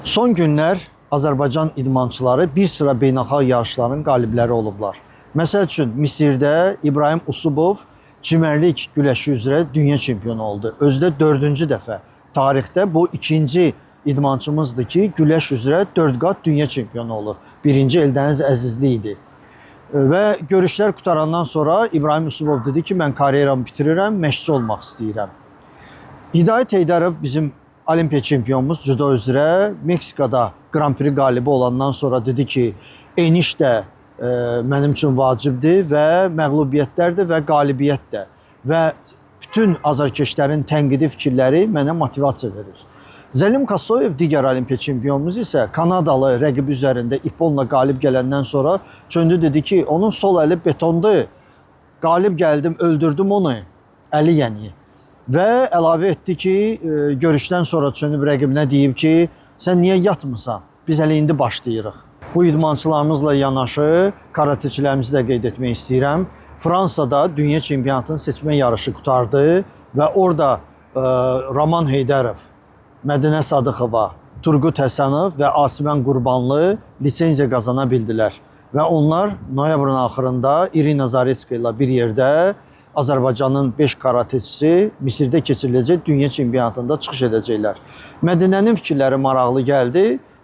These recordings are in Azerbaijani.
Son günlər Azərbaycan idmançıları bir sıra beynəlxalq yarışların qalibləri olublar. Məsəl üçün Misirdə İbrahim Usubov çimərlik güləşi üzrə dünya çempionu oldu. Özü də 4-cü dəfə tarixdə bu ikinci idmançımızdır ki, güləş üzrə 4 qat dünya çempionu olur. Birinci Eldəniz Əzizli idi. Və görüşlər qutarandan sonra İbrahim Usubov dedi ki, mən karyeramı bitirirəm, məşqçi olmaq istəyirəm. Hidayət Heydərov bizim Olimpiya çempionumuz cüdo üzrə Meksikada Grand Prix qalibi olandan sonra dedi ki, eniş də mənim üçün vacibdir və məğlubiyyətlər də və qalibiyyət də və bütün azarkeşlərin tənqidi fikirləri mənə motivasiya verir. Zəlim Kasoyev digər Olimpiya çempionumuz isə Kanadalı rəqib üzərində ipolla qalib gələndən sonra çöndü dedi ki, onun sol əli betondur, qalib gəldim, öldürdüm onu, əli yəni. Və əlavə etdi ki, görüşdən sonra çönüb rəqibinə deyib ki, sən niyə yatmısan? Biz hələ indi başlayırıq. Bu idmançılarımızla yanaşı karateçilərimizi də qeyd etmək istəyirəm. Fransada dünya çempionatının seçmə yarışı qutardı və orada Roman Heydərov, Mədinə Sadıxova, Turqut Həsənov və Asimən Qurbanlı lisenziya qazana bildilər. Və onlar noyabrın axırında İrina Zaretska ilə bir yerdə Azərbaycanın 5 karateçisi Misirdə keçiriləcək dünya çempionatında çıxış edəcəklər. Mədinənin fikirləri maraqlı gəldi.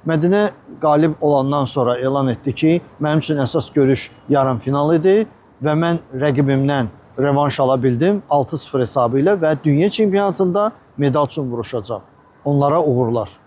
Mədinə qalib olandan sonra elan etdi ki, mənim üçün əsas görüş yarım final idi və mən rəqibimdən revanş ala bildim 6-0 hesabı ilə və dünya çempionatında medal üçün vuruşacaq. Onlara uğurlar.